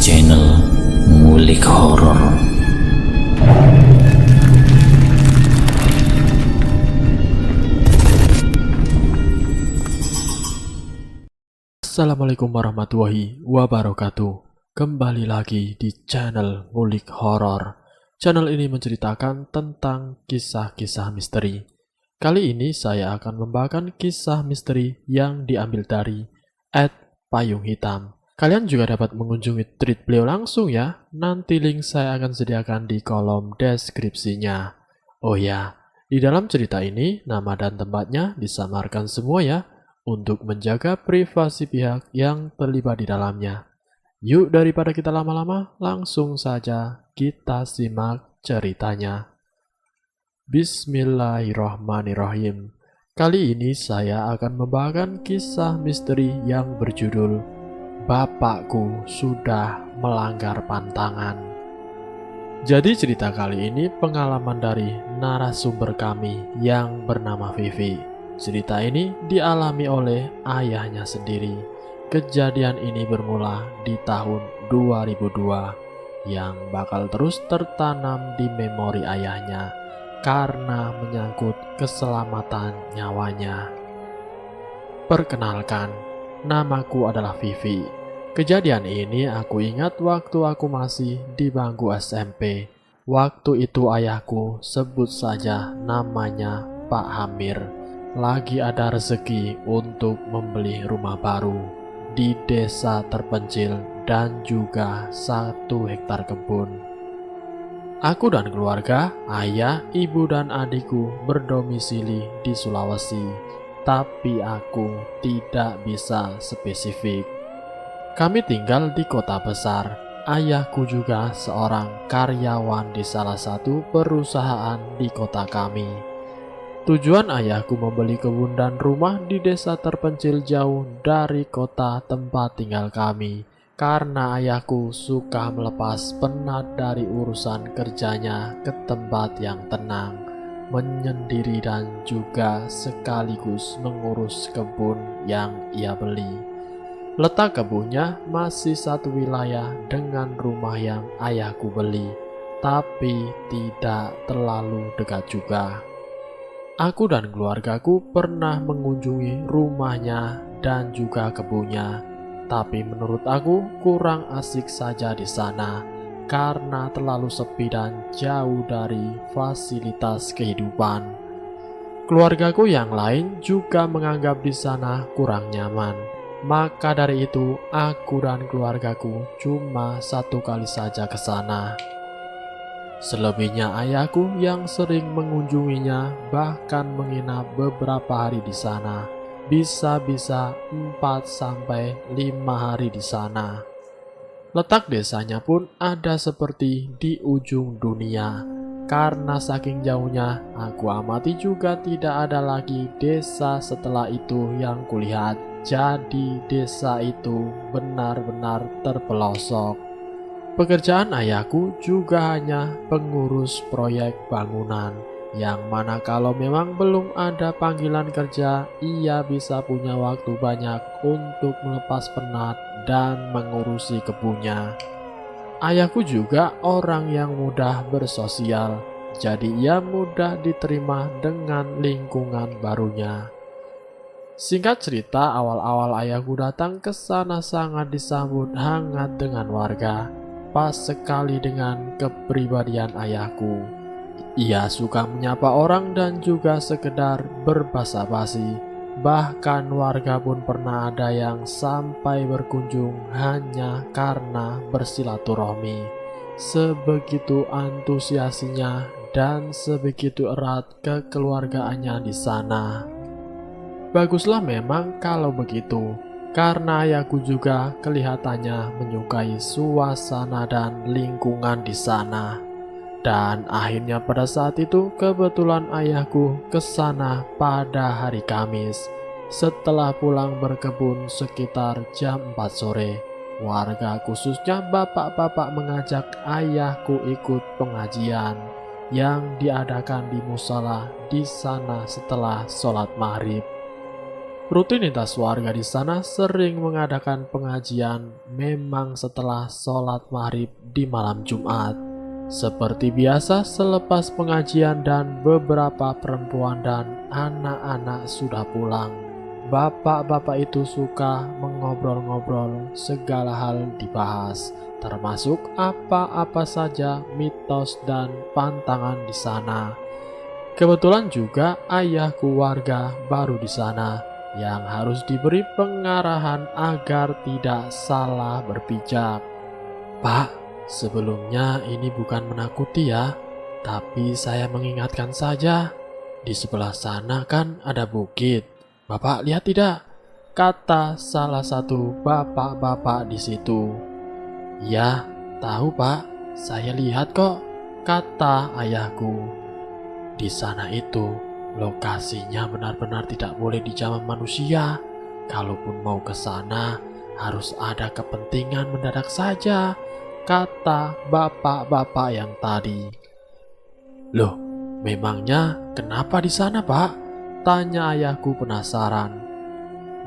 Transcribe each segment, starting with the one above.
channel Ngulik Horor. Assalamualaikum warahmatullahi wabarakatuh. Kembali lagi di channel Ngulik Horor. Channel ini menceritakan tentang kisah-kisah misteri. Kali ini saya akan membawakan kisah misteri yang diambil dari @payung hitam. Kalian juga dapat mengunjungi tweet beliau langsung ya. Nanti link saya akan sediakan di kolom deskripsinya. Oh ya, di dalam cerita ini nama dan tempatnya disamarkan semua ya, untuk menjaga privasi pihak yang terlibat di dalamnya. Yuk, daripada kita lama-lama, langsung saja kita simak ceritanya. Bismillahirrahmanirrahim. Kali ini saya akan membawakan kisah misteri yang berjudul Bapakku Sudah Melanggar Pantangan. Jadi cerita kali ini pengalaman dari narasumber kami yang bernama Vivi. Cerita ini dialami oleh ayahnya sendiri. Kejadian ini bermula di tahun 2002 yang bakal terus tertanam di memori ayahnya karena menyangkut keselamatan nyawanya. Perkenalkan, namaku adalah Vivi. Kejadian ini aku ingat waktu aku masih di bangku SMP. Waktu itu ayahku, sebut saja namanya Pak Hamir, lagi ada rezeki untuk membeli rumah baru di desa terpencil dan juga 1 hektar kebun. Aku dan keluarga, ayah, ibu dan adikku berdomisili di Sulawesi, tapi aku tidak bisa spesifik. Kami tinggal di kota besar. Ayahku juga seorang karyawan di salah satu perusahaan di kota kami. Tujuan ayahku membeli kebun dan rumah di desa terpencil jauh dari kota tempat tinggal kami, karena ayahku suka melepas penat dari urusan kerjanya ke tempat yang tenang, menyendiri dan juga sekaligus mengurus kebun yang ia beli. Letak kebunnya masih satu wilayah dengan rumah yang ayahku beli, tapi tidak terlalu dekat juga. Aku dan keluargaku pernah mengunjungi rumahnya dan juga kebunnya, tapi menurut aku kurang asik saja di sana karena terlalu sepi dan jauh dari fasilitas kehidupan. Keluargaku yang lain juga menganggap di sana kurang nyaman. Maka dari itu aku dan keluargaku cuma 1 kali saja ke sana. Selebihnya ayahku yang sering mengunjunginya bahkan menginap beberapa hari di sana. Bisa-bisa 4-5 hari di sana. Letak desanya pun ada seperti di ujung dunia. Karena saking jauhnya, aku amati juga tidak ada lagi desa setelah itu yang kulihat. Jadi desa itu benar-benar terpelosok. Pekerjaan ayahku juga hanya pengurus proyek bangunan, yang mana kalau memang belum ada panggilan kerja, ia bisa punya waktu banyak untuk melepas penat dan mengurusi kebunnya. Ayahku juga orang yang mudah bersosial, jadi ia mudah diterima dengan lingkungan barunya. Singkat cerita, awal-awal ayahku datang ke sana sangat disambut hangat dengan warga. Pas sekali dengan kepribadian ayahku. Ia suka menyapa orang dan juga sekedar berbasa-basi. Bahkan warga pun pernah ada yang sampai berkunjung hanya karena bersilaturahmi. Sebegitu antusiasinya dan sebegitu erat kekeluargaannya di sana. Baguslah memang kalau begitu. Karena ayahku juga kelihatannya menyukai suasana dan lingkungan di sana. Dan akhirnya pada saat itu kebetulan ayahku ke sana pada hari Kamis. Setelah pulang berkebun sekitar jam 4 sore, warga khususnya bapak-bapak mengajak ayahku ikut pengajian yang diadakan di musala di sana setelah sholat maghrib. Rutinitas warga di sana sering mengadakan pengajian memang setelah sholat maghrib di malam Jumat. Seperti biasa, selepas pengajian dan beberapa perempuan dan anak-anak sudah pulang, bapak-bapak itu suka mengobrol-ngobrol, segala hal dibahas, termasuk apa-apa saja mitos dan pantangan di sana. Kebetulan juga ayahku warga baru di sana yang harus diberi pengarahan agar tidak salah berpijak. Pak, sebelumnya ini bukan menakuti ya, tapi saya mengingatkan saja. Di sebelah sana kan ada bukit. Bapak lihat tidak? Kata salah satu bapak-bapak di situ. Ya, tahu Pak, saya lihat kok, kata ayahku. Di sana itu lokasinya benar-benar tidak boleh dijamah manusia. Kalaupun mau ke sana, harus ada kepentingan mendadak saja, kata bapak-bapak yang tadi. Loh, memangnya kenapa di sana, Pak? Tanya ayahku penasaran.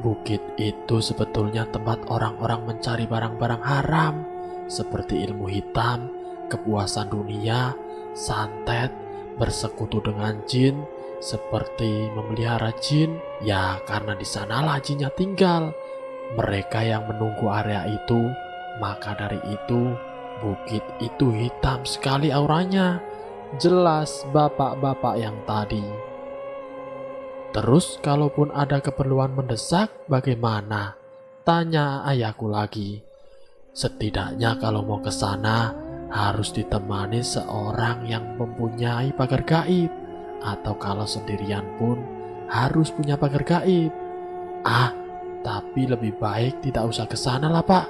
Bukit itu sebetulnya tempat orang-orang mencari barang-barang haram, seperti ilmu hitam, kepuasan dunia, santet, bersekutu dengan jin, seperti memelihara jin. Ya, karena di sanalah jinnya tinggal. Mereka yang menunggu area itu, maka dari itu bukit itu hitam sekali auranya. Jelas bapak-bapak yang tadi. Terus kalaupun ada keperluan mendesak bagaimana? Tanya ayahku lagi. Setidaknya kalau mau ke sana harus ditemani seorang yang mempunyai pagar gaib. Atau kalau sendirian pun harus punya pagar gaib. Tapi lebih baik tidak usah ke sana lah Pak.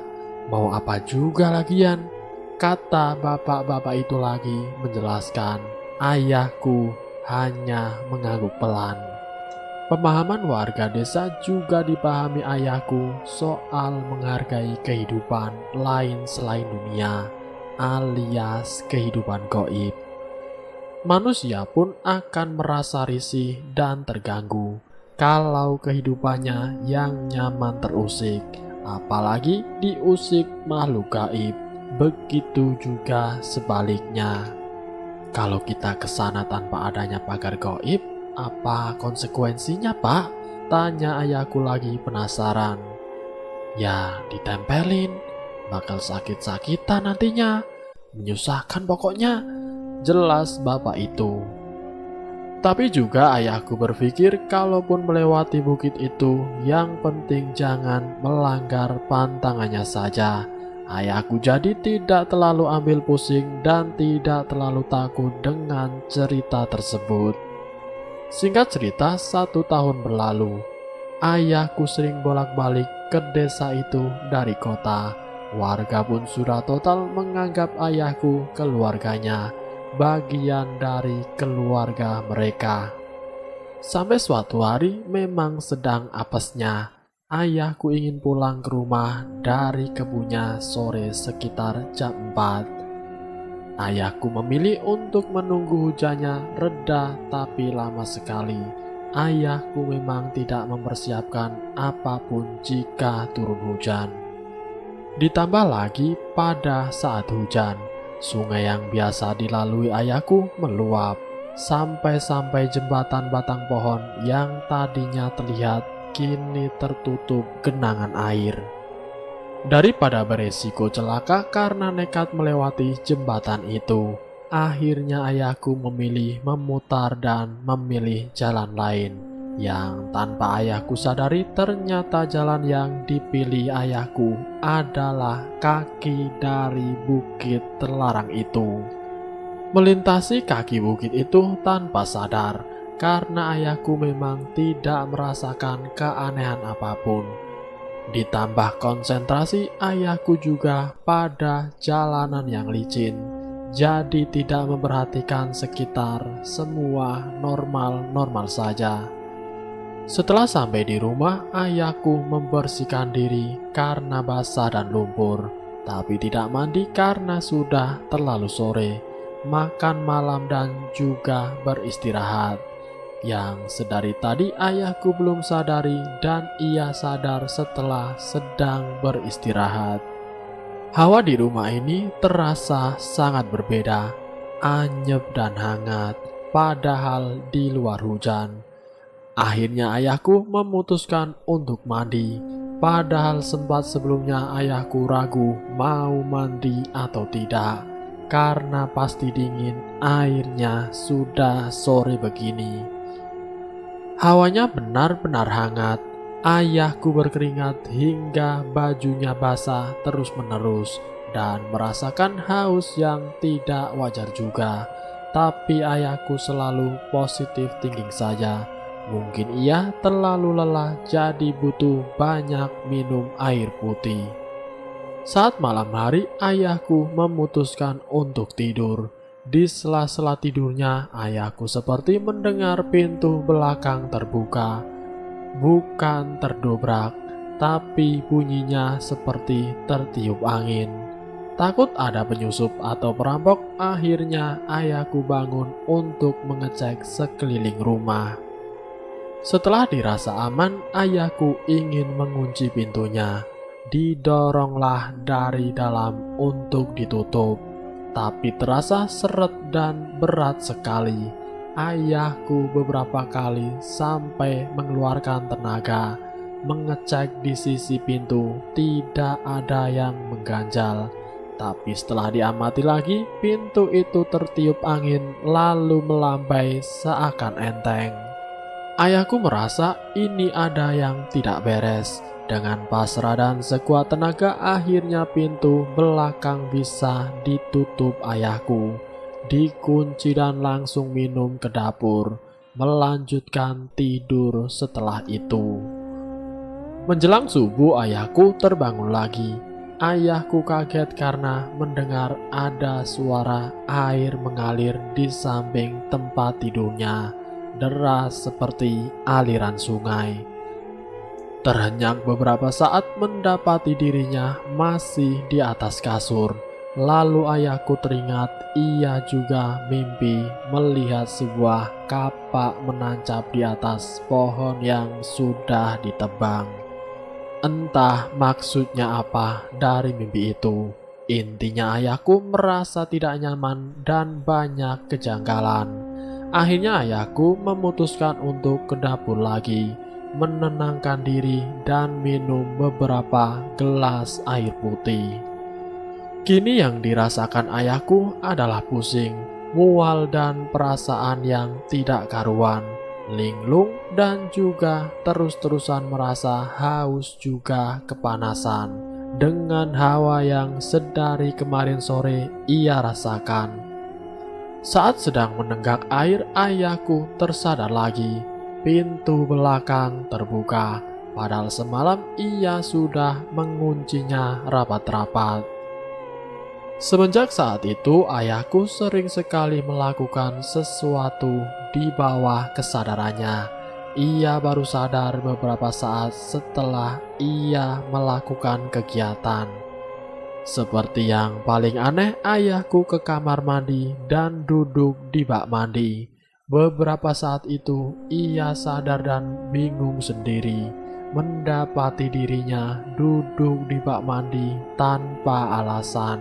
Mau apa juga lagian? Kata bapak-bapak itu lagi menjelaskan. Ayahku hanya mengangguk pelan. Pemahaman warga desa juga dipahami ayahku soal menghargai kehidupan lain selain dunia, alias kehidupan gaib. Manusia pun akan merasa risih dan terganggu kalau kehidupannya yang nyaman terusik, apalagi diusik makhluk gaib. Begitu juga sebaliknya. Kalau kita ke sana tanpa adanya pagar gaib, apa konsekuensinya, Pak? Tanya ayahku lagi penasaran. Ya, ditempelin, bakal sakit-sakitan nantinya, menyusahkan pokoknya. Jelas bapak itu. Tapi juga ayahku berpikir kalaupun melewati bukit itu, yang penting jangan melanggar pantangannya saja. Ayahku jadi tidak terlalu ambil pusing dan tidak terlalu takut dengan cerita tersebut. Singkat cerita, 1 tahun berlalu. Ayahku sering bolak-balik ke desa itu dari kota. Warga pun sudah total menganggap ayahku keluarganya, bagian dari keluarga mereka. Sampai suatu hari memang sedang apesnya. Ayahku ingin pulang ke rumah dari kebunnya sore sekitar jam 4. Ayahku memilih untuk menunggu hujannya reda, tapi lama sekali. Ayahku memang tidak mempersiapkan apapun jika turun hujan. Ditambah lagi pada saat hujan, sungai yang biasa dilalui ayahku meluap, sampai-sampai jembatan batang pohon yang tadinya terlihat kini tertutup genangan air. Daripada beresiko celaka karena nekat melewati jembatan itu, akhirnya ayahku memilih memutar dan memilih jalan lain. Yang tanpa ayahku sadari, ternyata jalan yang dipilih ayahku adalah kaki dari bukit terlarang itu. Melintasi kaki bukit itu tanpa sadar, karena ayahku memang tidak merasakan keanehan apapun. Ditambah konsentrasi ayahku juga pada jalanan yang licin, jadi tidak memperhatikan sekitar, semua normal-normal saja. Setelah sampai di rumah, ayahku membersihkan diri karena basah dan lumpur, tapi tidak mandi karena sudah terlalu sore, makan malam dan juga beristirahat. yang sedari tadi ayahku belum sadari dan ia sadar setelah sedang beristirahat. Hawa di rumah ini terasa sangat berbeda, anyep dan hangat, padahal di luar hujan. Akhirnya ayahku memutuskan untuk mandi, padahal sempat sebelumnya ayahku ragu mau mandi atau tidak, karena pasti dingin airnya sudah sore begini. Hawanya benar-benar hangat, ayahku berkeringat hingga bajunya basah terus-menerus dan merasakan haus yang tidak wajar juga. Tapi ayahku selalu positif thinking saja. Mungkin ia terlalu lelah jadi butuh banyak minum air putih. Saat malam hari, ayahku memutuskan untuk tidur. Di sela-sela tidurnya, ayahku seperti mendengar pintu belakang terbuka. Bukan terdobrak, tapi bunyinya seperti tertiup angin. Takut ada penyusup atau perampok, akhirnya ayahku bangun untuk mengecek sekeliling rumah. Setelah dirasa aman, ayahku ingin mengunci pintunya. Didoronglah dari dalam untuk ditutup, tapi terasa seret dan berat sekali. Ayahku beberapa kali sampai mengeluarkan tenaga mengecek di sisi pintu, tidak ada yang mengganjal. Tapi setelah diamati lagi, pintu itu tertiup angin lalu melambai seakan enteng. Ayahku merasa ini ada yang tidak beres. Dengan pasrah dan sekuat tenaga, akhirnya pintu belakang bisa ditutup ayahku. Dikunci dan langsung minum ke dapur, melanjutkan tidur setelah itu. Menjelang subuh, ayahku terbangun lagi. Ayahku kaget karena mendengar ada suara air mengalir di samping tempat tidurnya. Deras seperti aliran sungai. Terhenyak beberapa saat mendapati dirinya masih di atas kasur. Lalu ayahku teringat ia juga mimpi melihat sebuah kapak menancap di atas pohon yang sudah ditebang. Entah maksudnya apa dari mimpi itu. Intinya ayahku merasa tidak nyaman dan banyak kejanggalan. Akhirnya ayahku memutuskan untuk ke dapur lagi, menenangkan diri dan minum beberapa gelas air putih. Kini yang dirasakan ayahku adalah pusing, mual dan perasaan yang tidak karuan, linglung dan juga terus-terusan merasa haus juga kepanasan dengan hawa yang sedari kemarin sore ia rasakan. Saat sedang menenggak air, ayahku tersadar lagi. Pintu belakang terbuka, padahal semalam ia sudah menguncinya rapat-rapat. Semenjak saat itu, ayahku sering sekali melakukan sesuatu di bawah kesadarannya. Ia baru sadar beberapa saat setelah ia melakukan kegiatan. Seperti yang paling aneh, ayahku ke kamar mandi dan duduk di bak mandi. Beberapa saat itu ia sadar dan bingung sendiri mendapati dirinya duduk di bak mandi tanpa alasan.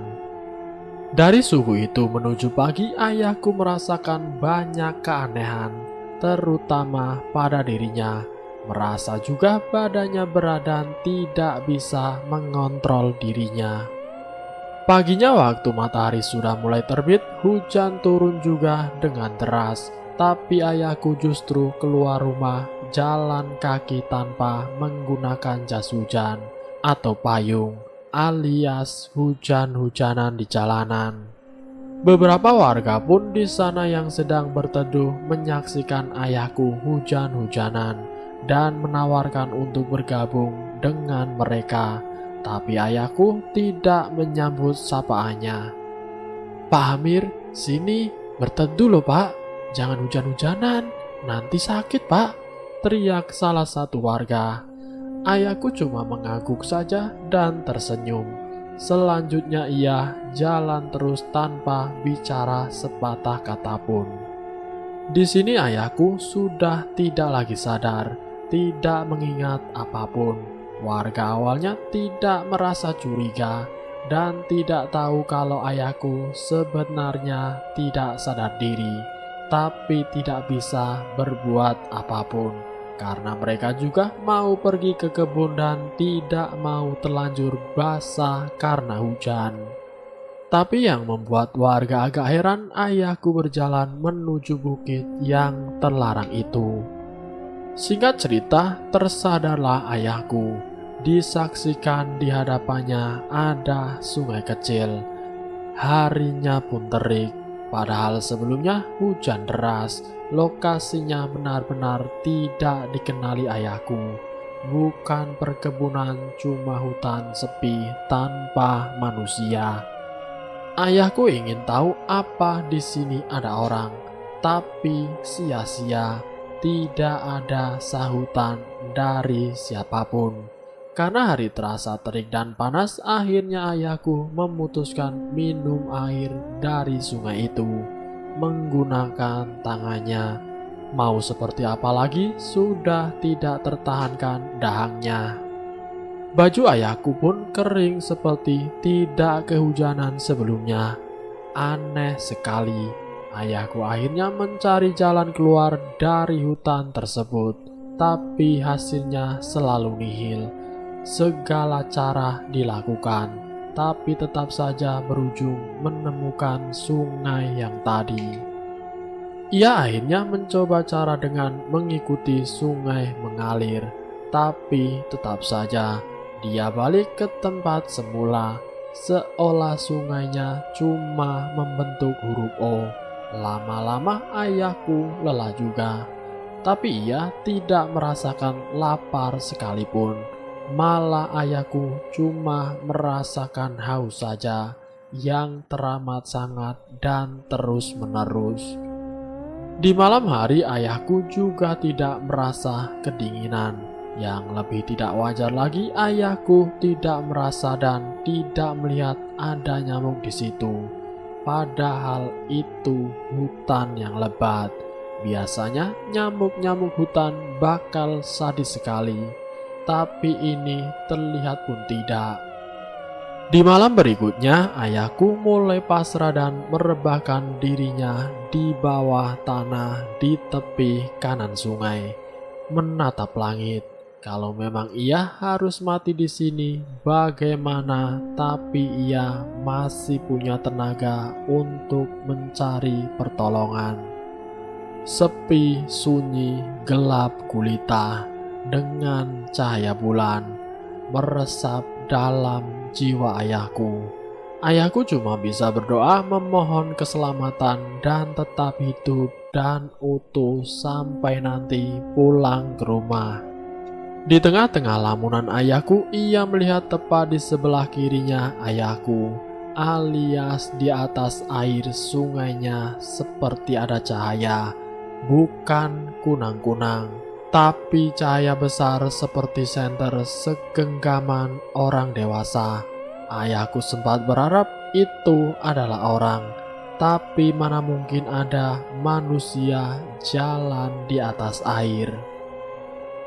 Dari subuh itu menuju pagi, ayahku merasakan banyak keanehan, terutama pada dirinya. Merasa juga badannya berat dan tidak bisa mengontrol dirinya. Paginya waktu matahari sudah mulai terbit, hujan turun juga dengan deras. Tapi ayahku justru keluar rumah jalan kaki tanpa menggunakan jas hujan atau payung, alias hujan-hujanan di jalanan. Beberapa warga pun di sana yang sedang berteduh menyaksikan ayahku hujan-hujanan dan menawarkan untuk bergabung dengan mereka. Tapi ayahku tidak menyambut sapaannya. "Pak Amir, sini berteduh loh pak, jangan hujan-hujanan, nanti sakit pak," teriak salah satu warga. Ayahku cuma mengangguk saja dan tersenyum. Selanjutnya ia jalan terus tanpa bicara sepatah kata pun. Di sini ayahku sudah tidak lagi sadar, tidak mengingat apapun. Warga awalnya tidak merasa curiga dan tidak tahu kalau ayahku sebenarnya tidak sadar diri, tapi tidak bisa berbuat apapun karena mereka juga mau pergi ke kebun dan tidak mau terlanjur basah karena hujan. Tapi yang membuat warga agak heran, ayahku berjalan menuju bukit yang terlarang itu. Singkat cerita, tersadarlah ayahku. Disaksikan di hadapannya ada sungai kecil. Harinya pun terik, padahal sebelumnya hujan deras. Lokasinya benar-benar tidak dikenali ayahku. Bukan perkebunan, cuma hutan sepi tanpa manusia. Ayahku ingin tahu apa di sini ada orang, tapi sia-sia, tidak ada sahutan dari siapapun. Karena hari terasa terik dan panas, akhirnya ayahku memutuskan minum air dari sungai itu menggunakan tangannya. Mau seperti apa lagi, sudah tidak tertahankan dahangnya. Baju ayahku pun kering seperti tidak kehujanan sebelumnya. Aneh sekali, ayahku akhirnya mencari jalan keluar dari hutan tersebut, tapi hasilnya selalu nihil. Segala cara dilakukan, tapi tetap saja berujung menemukan sungai yang tadi. Ia akhirnya mencoba cara dengan mengikuti sungai mengalir, tapi tetap saja dia balik ke tempat semula, seolah sungainya cuma membentuk huruf O. Lama-lama ayahku lelah juga, tapi ia tidak merasakan lapar sekalipun. Malah ayahku cuma merasakan haus saja, yang teramat sangat dan terus-menerus. Di malam hari ayahku juga tidak merasa kedinginan. Yang lebih tidak wajar lagi, ayahku tidak merasa dan tidak melihat ada nyamuk di situ. Padahal itu hutan yang lebat. Biasanya nyamuk-nyamuk hutan bakal sadis sekali, tapi ini terlihat pun tidak. Di malam berikutnya, ayahku mulai pasrah dan merebahkan dirinya di bawah tanah di tepi kanan sungai, menatap langit. Kalau memang ia harus mati di sini, bagaimana? Tapi ia masih punya tenaga untuk mencari pertolongan. Sepi, sunyi, gelap gulita, dengan cahaya bulan meresap dalam jiwa ayahku. Ayahku cuma bisa berdoa memohon keselamatan dan tetap hidup dan utuh sampai nanti pulang ke rumah. Di tengah-tengah lamunan ayahku, ia melihat tepat di sebelah kirinya ayahku, alias di atas air sungainya seperti ada cahaya, bukan kunang-kunang, tapi cahaya besar seperti senter segenggaman orang dewasa. Ayahku sempat berharap itu adalah orang, tapi mana mungkin ada manusia jalan di atas air.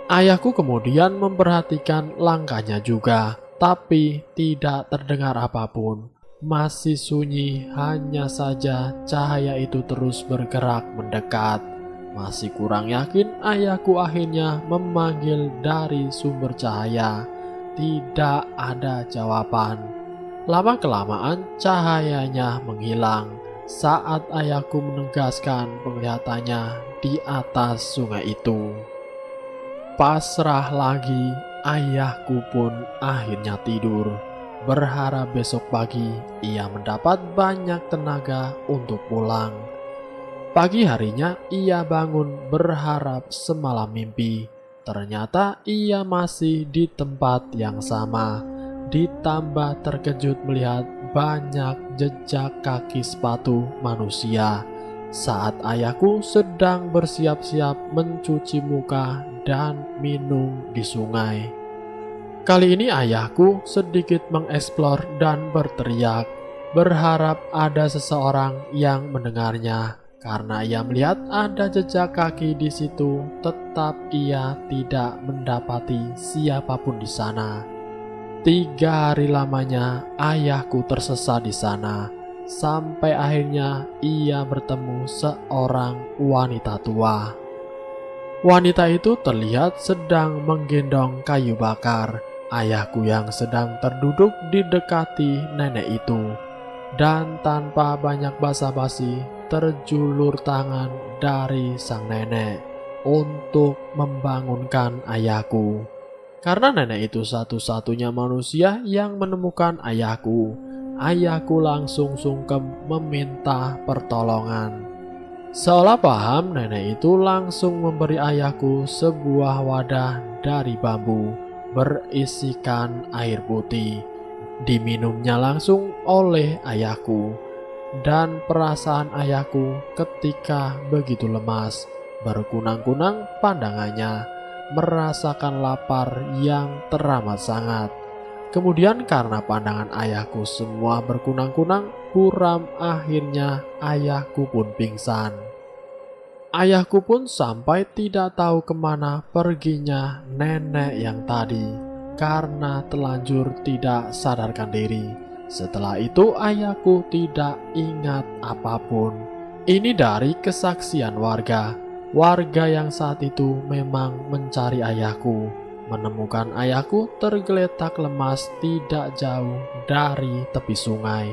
Ayahku kemudian memperhatikan langkahnya juga, tapi tidak terdengar apapun. Masih sunyi, hanya saja cahaya itu terus bergerak mendekat. Masih kurang yakin, ayahku akhirnya memanggil dari sumber cahaya. Tidak ada jawaban. Lama-kelamaan cahayanya menghilang saat ayahku menegaskan penglihatannya di atas sungai itu. Pasrah lagi, ayahku pun akhirnya tidur, berharap besok pagi ia mendapat banyak tenaga untuk pulang. Pagi harinya ia bangun berharap semalam mimpi. Ternyata ia masih di tempat yang sama. Ditambah terkejut melihat banyak jejak kaki sepatu manusia saat ayahku sedang bersiap-siap mencuci muka dan minum di sungai. Kali ini ayahku sedikit mengeksplor dan berteriak, berharap ada seseorang yang mendengarnya, Karena ia melihat ada jejak kaki di situ, tetap ia tidak mendapati siapapun di sana. 3 hari lamanya ayahku tersesat di sana, sampai akhirnya ia bertemu seorang wanita tua. Wanita itu terlihat sedang menggendong kayu bakar. Ayahku yang sedang terduduk didekati nenek itu, dan tanpa banyak basa-basi terjulur tangan dari sang nenek untuk membangunkan ayahku. Karena nenek itu satu-satunya manusia yang menemukan ayahku, ayahku langsung sungkem meminta pertolongan. Seolah paham, nenek itu langsung memberi ayahku sebuah wadah dari bambu berisikan air putih. Diminumnya langsung oleh ayahku, dan perasaan ayahku ketika begitu lemas, berkunang-kunang pandangannya, merasakan lapar yang teramat sangat. Kemudian karena pandangan ayahku semua berkunang-kunang, buram, akhirnya ayahku pun pingsan. Ayahku pun sampai tidak tahu kemana perginya nenek yang tadi, karena telanjur tidak sadarkan diri. Setelah itu ayahku tidak ingat apapun. Ini dari kesaksian warga. Warga yang saat itu memang mencari ayahku, menemukan ayahku tergeletak lemas tidak jauh dari tepi sungai.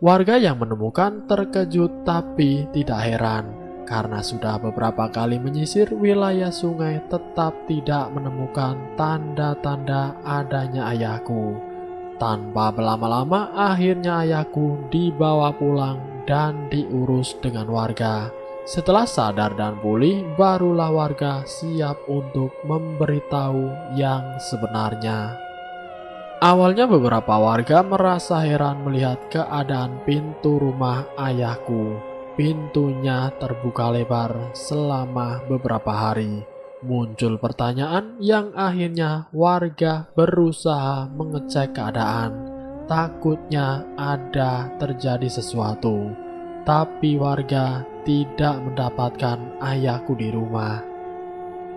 Warga yang menemukan terkejut tapi tidak heran, karena sudah beberapa kali menyisir wilayah sungai tetap tidak menemukan tanda-tanda adanya ayahku. Tanpa berlama-lama akhirnya ayahku dibawa pulang dan diurus dengan warga. Setelah sadar dan pulih, barulah warga siap untuk memberitahu yang sebenarnya. Awalnya beberapa warga merasa heran melihat keadaan pintu rumah ayahku. Pintunya terbuka lebar selama beberapa hari. Muncul pertanyaan yang akhirnya warga berusaha mengecek keadaan. Takutnya ada terjadi sesuatu, tapi warga tidak mendapatkan ayahku di rumah.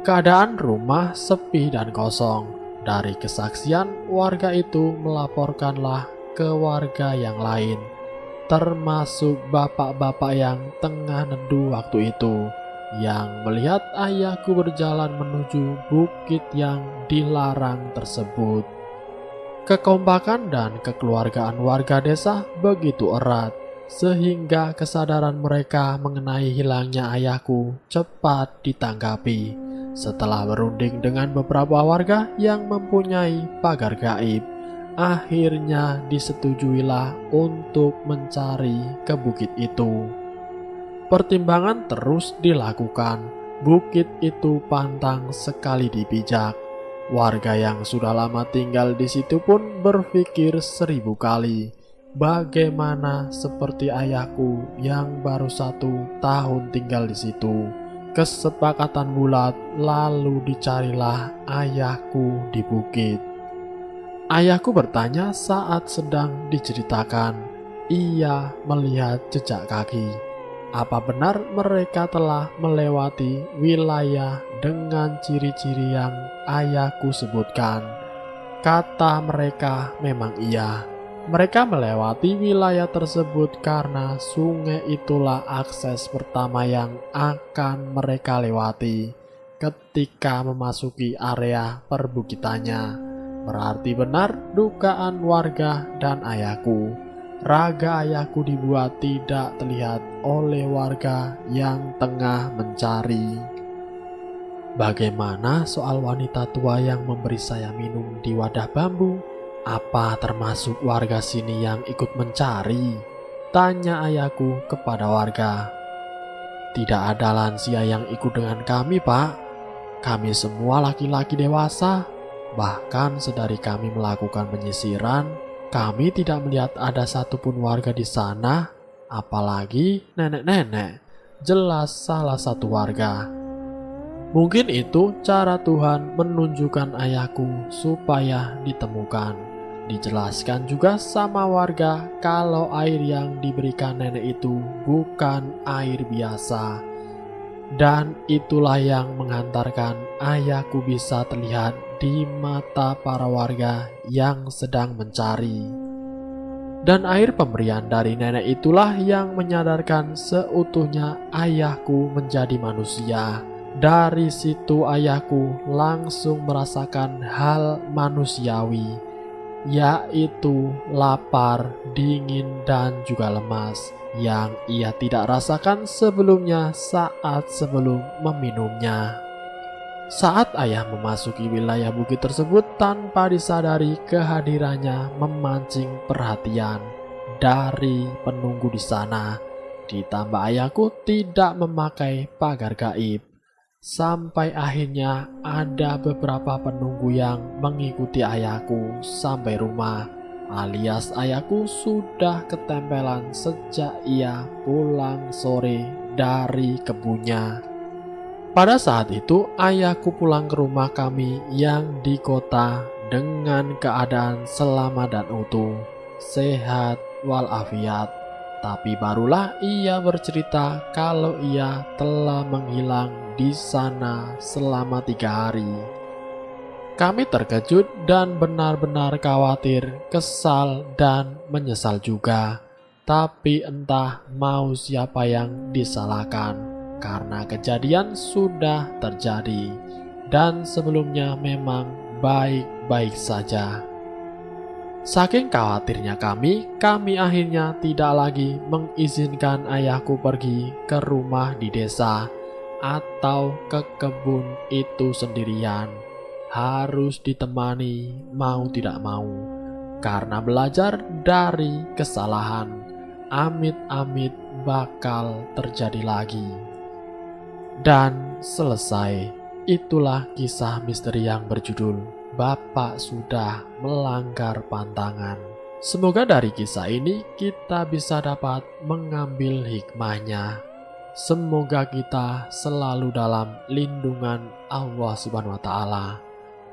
Keadaan rumah sepi dan kosong. Dari kesaksian, warga itu melaporkanlah ke warga yang lain, termasuk bapak-bapak yang tengah neduh waktu itu, yang melihat ayahku berjalan menuju bukit yang dilarang tersebut. Kekompakan dan kekeluargaan warga desa begitu erat, sehingga kesadaran mereka mengenai hilangnya ayahku cepat ditanggapi. Setelah berunding dengan beberapa warga yang mempunyai pagar gaib, akhirnya disetujuilah untuk mencari ke bukit itu. Pertimbangan terus dilakukan. Bukit itu pantang sekali dipijak. Warga yang sudah lama tinggal di situ pun berpikir 1000 kali, bagaimana seperti ayahku yang baru 1 tahun tinggal di situ. Kesepakatan bulat, lalu dicarilah ayahku di bukit. Ayahku bertanya saat sedang diceritakan. Ia melihat jejak kaki. Apa benar mereka telah melewati wilayah dengan ciri-ciri yang ayahku sebutkan? Kata mereka memang iya. Mereka melewati wilayah tersebut karena sungai itulah akses pertama yang akan mereka lewati ketika memasuki area perbukitannya. Berarti benar dugaan warga dan ayahku. Raga ayahku dibuat tidak terlihat oleh warga yang tengah mencari. Bagaimana soal wanita tua yang memberi saya minum di wadah bambu? Apa termasuk warga sini yang ikut mencari? Tanya ayahku kepada warga. Tidak ada lansia yang ikut dengan kami, Pak. Kami semua laki-laki dewasa. Bahkan sedari kami melakukan penyisiran, kami tidak melihat ada satupun warga di sana, apalagi nenek-nenek. Jelas salah satu warga. Mungkin itu cara Tuhan menunjukkan ayahku supaya ditemukan. Dijelaskan juga sama warga kalau air yang diberikan nenek itu bukan air biasa. Dan itulah yang menghantarkan ayahku bisa terlihat di mata para warga yang sedang mencari. Dan air pemberian dari nenek itulah yang menyadarkan seutuhnya ayahku menjadi manusia. Dari situ ayahku langsung merasakan hal manusiawi, yaitu lapar, dingin, dan juga lemas yang ia tidak rasakan sebelumnya saat sebelum meminumnya. Saat ayah memasuki wilayah bukit tersebut tanpa disadari, kehadirannya memancing perhatian dari penunggu di sana. Ditambah ayahku tidak memakai pagar gaib. Sampai akhirnya ada beberapa penunggu yang mengikuti ayahku sampai rumah, alias ayahku sudah ketempelan sejak ia pulang sore dari kebunnya. Pada saat itu ayahku pulang ke rumah kami yang di kota dengan keadaan selamat dan utuh, sehat walafiat. Tapi barulah ia bercerita kalau ia telah menghilang di sana selama 3 hari. Kami terkejut dan benar-benar khawatir, kesal dan menyesal juga. Tapi entah mau siapa yang disalahkan, karena kejadian sudah terjadi dan sebelumnya memang baik-baik saja. Saking khawatirnya kami akhirnya tidak lagi mengizinkan ayahku pergi ke rumah di desa atau ke kebun itu sendirian. Harus ditemani mau tidak mau, karena belajar dari kesalahan. Amit-amit bakal terjadi lagi. Dan selesai. Itulah kisah misteri yang berjudul Bapak Sudah Melanggar Pantangan. Semoga dari kisah ini kita bisa dapat mengambil hikmahnya. Semoga kita selalu dalam lindungan Allah Subhanahu wa Ta'ala.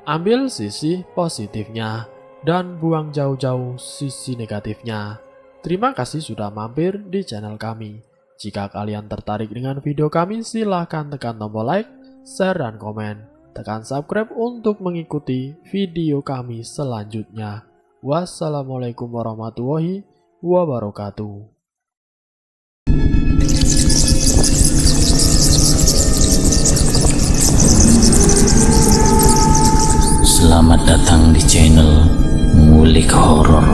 Ambil sisi positifnya dan buang jauh-jauh sisi negatifnya. Terima kasih sudah mampir di channel kami. Jika kalian tertarik dengan video kami, silahkan tekan tombol like, share, dan komen. Tekan subscribe untuk mengikuti video kami selanjutnya. Wassalamualaikum warahmatullahi wabarakatuh. Selamat datang di channel Ngulik Horor.